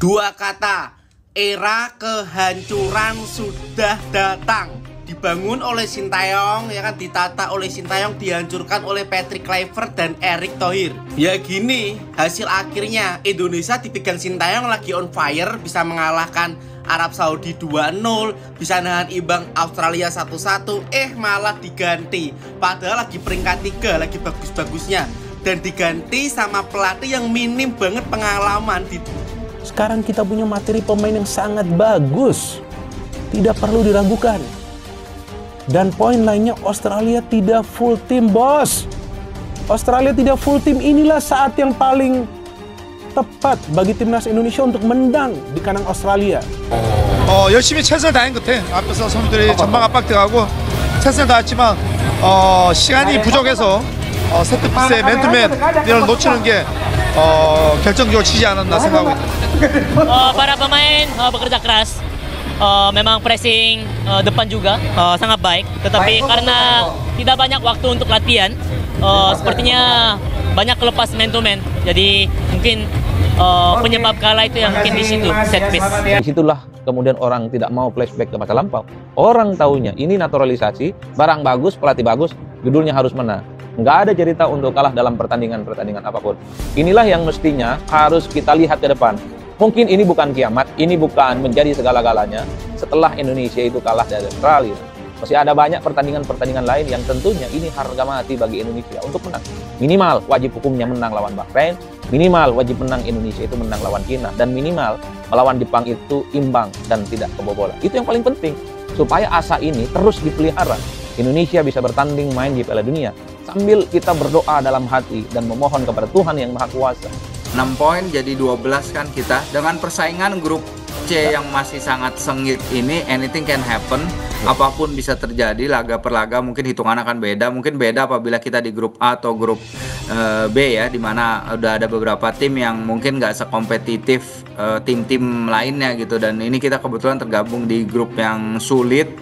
Dua kata, era kehancuran sudah datang. Dibangun oleh Sintayong, ya kan, ditata oleh Sintayong, dihancurkan oleh Patrick Kluivert dan Erick Thohir. Ya gini, hasil akhirnya Indonesia dipegang Sintayong lagi on fire, bisa mengalahkan Arab Saudi 2-0, bisa nahan imbang Australia 1-1, malah diganti. Padahal lagi peringkat 3, lagi bagus-bagusnya. Dan diganti sama pelatih yang minim banget pengalaman. Sekarang kita punya materi pemain yang sangat bagus, tidak perlu diragukan. Dan poin lainnya, Australia tidak full tim, bos. Australia tidak full tim. Inilah saat yang paling tepat bagi timnas Indonesia untuk menang di kandang Australia. 열심히 최선을 다한 것 같아. 앞에서 선수들이 전방 압박 들어가고 최선을 다했지만 시간이 부족해서 세트피스의 맨투맨을 놓치는 게 결정적으로 지지 않았나 생각하고 있다. Para pemain bekerja keras, memang pressing depan juga sangat baik. Tetapi karena tidak banyak waktu untuk latihan, sepertinya banyak kelepas man to man. Jadi mungkin penyebab kalah itu yang mungkin di situ, set piece. Disitulah kemudian orang tidak mau flashback ke masa lampau. Orang taunya ini naturalisasi, barang bagus, pelatih bagus, judulnya harus menang. Nggak ada cerita untuk kalah dalam pertandingan-pertandingan apapun. Inilah yang mestinya harus kita lihat ke depan. Mungkin ini bukan kiamat, ini bukan menjadi segala-galanya setelah Indonesia itu kalah dari Australia. Masih ada banyak pertandingan-pertandingan lain yang tentunya ini harga mati bagi Indonesia untuk menang. Minimal wajib hukumnya menang lawan Bahrain, minimal wajib menang Indonesia itu menang lawan China, dan minimal melawan Jepang itu imbang dan tidak kebobolan. Itu yang paling penting, supaya asa ini terus dipelihara. Indonesia bisa bertanding main di Piala Dunia sambil kita berdoa dalam hati dan memohon kepada Tuhan yang Maha Kuasa. 6 poin jadi 12 kan kita. Dengan persaingan grup C yang masih sangat sengit ini, anything can happen. Apapun bisa terjadi laga per laga, mungkin hitungan akan beda. Mungkin beda apabila kita di grup A atau grup B ya, dimana udah ada beberapa tim yang mungkin nggak sekompetitif tim-tim lainnya gitu. Dan ini kita kebetulan tergabung di grup yang sulit,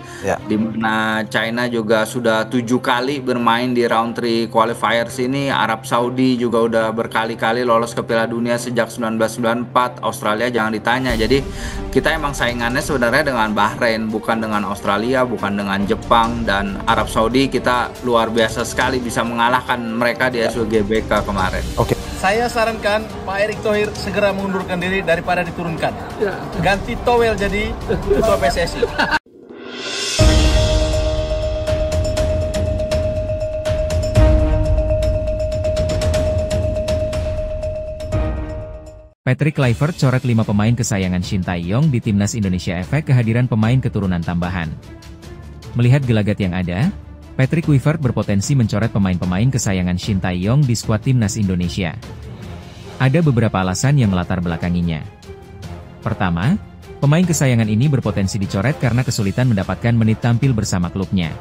dimana China juga sudah 7 kali bermain di round 3 qualifiers ini. Arab Saudi juga udah berkali-kali lolos ke Piala Dunia sejak 1994. Australia jangan ditanya. Jadi kita emang saingannya sebenarnya dengan Bahrain, bukan dengan Australia, bukan dengan Jepang. Dan Arab Saudi kita luar biasa sekali bisa mengalahkan mereka di SUGBK kemarin. Oke. Saya sarankan Pak Erick Thohir segera mengundurkan diri daripada diturunkan. Ganti Towel jadi ketua PSSI. Patrick Kluivert coret 5 pemain kesayangan Sintayong di timnas Indonesia. Efek kehadiran pemain keturunan tambahan. Melihat gelagat yang ada, Patrick Kluivert berpotensi mencoret pemain-pemain kesayangan Sintayong di skuad timnas Indonesia. Ada beberapa alasan yang melatar belakanginya. Pertama, pemain kesayangan ini berpotensi dicoret karena kesulitan mendapatkan menit tampil bersama klubnya.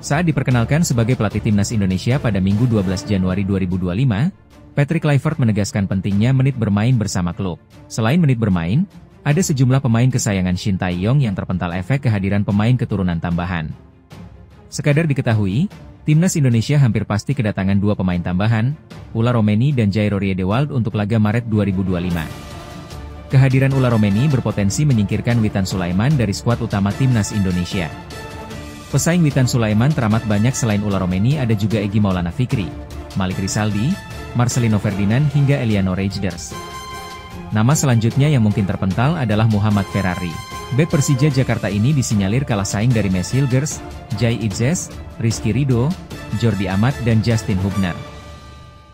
Saat diperkenalkan sebagai pelatih timnas Indonesia pada Minggu 12 Januari 2025, Patrick Kluivert menegaskan pentingnya menit bermain bersama klub. Selain menit bermain, ada sejumlah pemain kesayangan Sintayong yang terpental efek kehadiran pemain keturunan tambahan. Sekadar diketahui, timnas Indonesia hampir pasti kedatangan 2 pemain tambahan, Ula Romeni dan Jairo Riedewald untuk laga Maret 2025. Kehadiran Ula Romeni berpotensi menyingkirkan Witan Sulaiman dari skuad utama timnas Indonesia. Pesaing Witan Sulaiman teramat banyak. Selain Ula Romeni ada juga Egy Maulana Fikri, Malik Rizaldi, Marcelino Ferdinand hingga Eliano Rejders. Nama selanjutnya yang mungkin terpental adalah Muhammad Ferrari. Bek Persija Jakarta ini disinyalir kalah saing dari Mes Hilgers, Jai Idzes, Rizky Ridho, Jordi Amat dan Justin Hubner.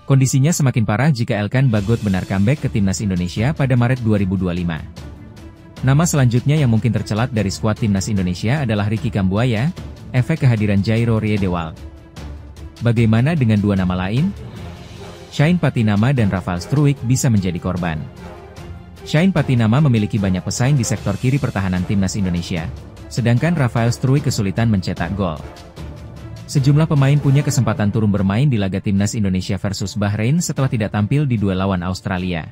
Kondisinya semakin parah jika Elkan Bagot benar comeback ke timnas Indonesia pada Maret 2025. Nama selanjutnya yang mungkin tercelat dari skuad timnas Indonesia adalah Ricky Kambuaya, efek kehadiran Jairo Riedewald. Bagaimana dengan 2 nama lain? Shane Patinama dan Rafael Struijk bisa menjadi korban. Shane Patinama memiliki banyak pesaing di sektor kiri pertahanan timnas Indonesia, sedangkan Rafael Struijk kesulitan mencetak gol. Sejumlah pemain punya kesempatan turun bermain di laga timnas Indonesia versus Bahrain setelah tidak tampil di duel lawan Australia.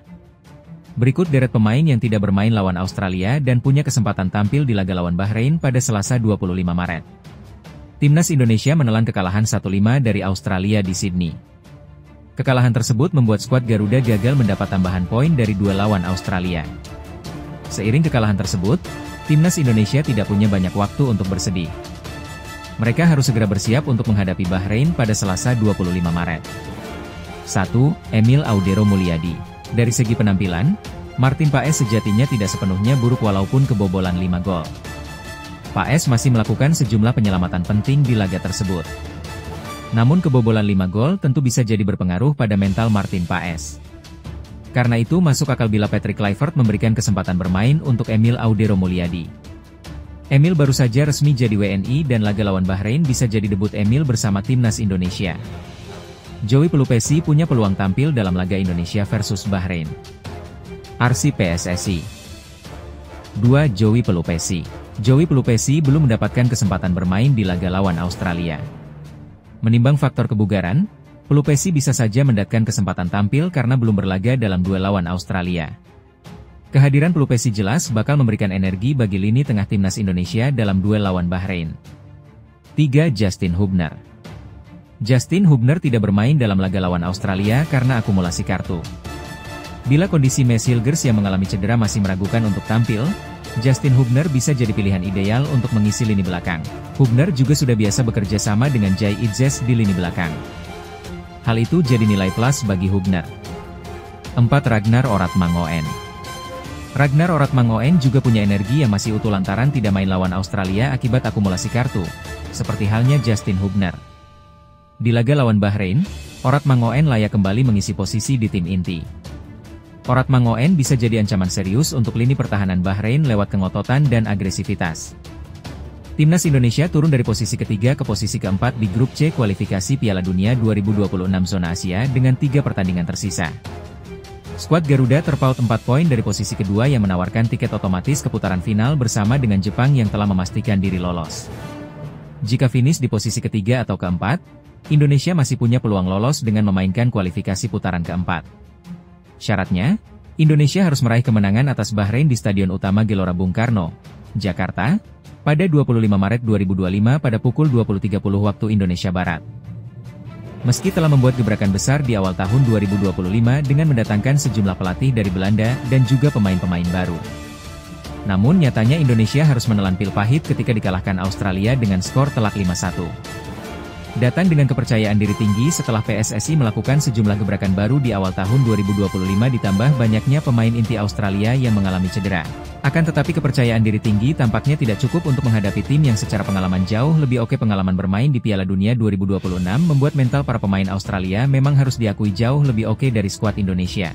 Berikut deret pemain yang tidak bermain lawan Australia dan punya kesempatan tampil di laga lawan Bahrain pada Selasa 25 Maret. Timnas Indonesia menelan kekalahan 1-5 dari Australia di Sydney. Kekalahan tersebut membuat skuad Garuda gagal mendapat tambahan poin dari duel lawan Australia. Seiring kekalahan tersebut, timnas Indonesia tidak punya banyak waktu untuk bersedih. Mereka harus segera bersiap untuk menghadapi Bahrain pada Selasa 25 Maret. 1. Emil Audero Mulyadi. Dari segi penampilan, Martin Paes sejatinya tidak sepenuhnya buruk walaupun kebobolan 5 gol. Paes masih melakukan sejumlah penyelamatan penting di laga tersebut. Namun kebobolan 5 gol tentu bisa jadi berpengaruh pada mental Martin Paes. Karena itu masuk akal bila Patrick Kluivert memberikan kesempatan bermain untuk Emil Audero Mulyadi. Emil baru saja resmi jadi WNI dan laga lawan Bahrain bisa jadi debut Emil bersama timnas Indonesia. Joey Pelupesi punya peluang tampil dalam laga Indonesia versus Bahrain. Arsip PSSI. 2. Joey Pelupesi. Joey Pelupesi belum mendapatkan kesempatan bermain di laga lawan Australia. Menimbang faktor kebugaran, Pelupesi bisa saja mendapatkan kesempatan tampil karena belum berlaga dalam duel lawan Australia. Kehadiran Pelupesi jelas bakal memberikan energi bagi lini tengah timnas Indonesia dalam duel lawan Bahrain. 3. Justin Hubner. Justin Hubner tidak bermain dalam laga lawan Australia karena akumulasi kartu. Bila kondisi Mads Hilgers yang mengalami cedera masih meragukan untuk tampil, Justin Hubner bisa jadi pilihan ideal untuk mengisi lini belakang. Hubner juga sudah biasa bekerja sama dengan Jai Idzes di lini belakang. Hal itu jadi nilai plus bagi Hubner. 4. Ragnar Oratmangoen. Ragnar Oratmangoen juga punya energi yang masih utuh lantaran tidak main lawan Australia akibat akumulasi kartu, seperti halnya Justin Hubner. Di laga lawan Bahrain, Oratmangoen layak kembali mengisi posisi di tim inti. Oratmangoen bisa jadi ancaman serius untuk lini pertahanan Bahrain lewat kengototan dan agresivitas. Timnas Indonesia turun dari posisi ketiga ke posisi keempat di grup C kualifikasi Piala Dunia 2026 zona Asia dengan 3 pertandingan tersisa. Skuad Garuda terpaut 4 poin dari posisi kedua yang menawarkan tiket otomatis ke putaran final bersama dengan Jepang yang telah memastikan diri lolos. Jika finish di posisi ketiga atau keempat, Indonesia masih punya peluang lolos dengan memainkan kualifikasi putaran keempat. Syaratnya, Indonesia harus meraih kemenangan atas Bahrain di Stadion Utama Gelora Bung Karno, Jakarta, pada 25 Maret 2025 pada pukul 20.30 waktu Indonesia Barat. Meski telah membuat gebrakan besar di awal tahun 2025 dengan mendatangkan sejumlah pelatih dari Belanda dan juga pemain-pemain baru. Namun nyatanya Indonesia harus menelan pil pahit ketika dikalahkan Australia dengan skor telak 5-1. Datang dengan kepercayaan diri tinggi setelah PSSI melakukan sejumlah gebrakan baru di awal tahun 2025 ditambah banyaknya pemain inti Australia yang mengalami cedera. Akan tetapi kepercayaan diri tinggi tampaknya tidak cukup untuk menghadapi tim yang secara pengalaman jauh lebih oke. Pengalaman bermain di Piala Dunia 2026 membuat mental para pemain Australia memang harus diakui jauh lebih oke dari skuad Indonesia.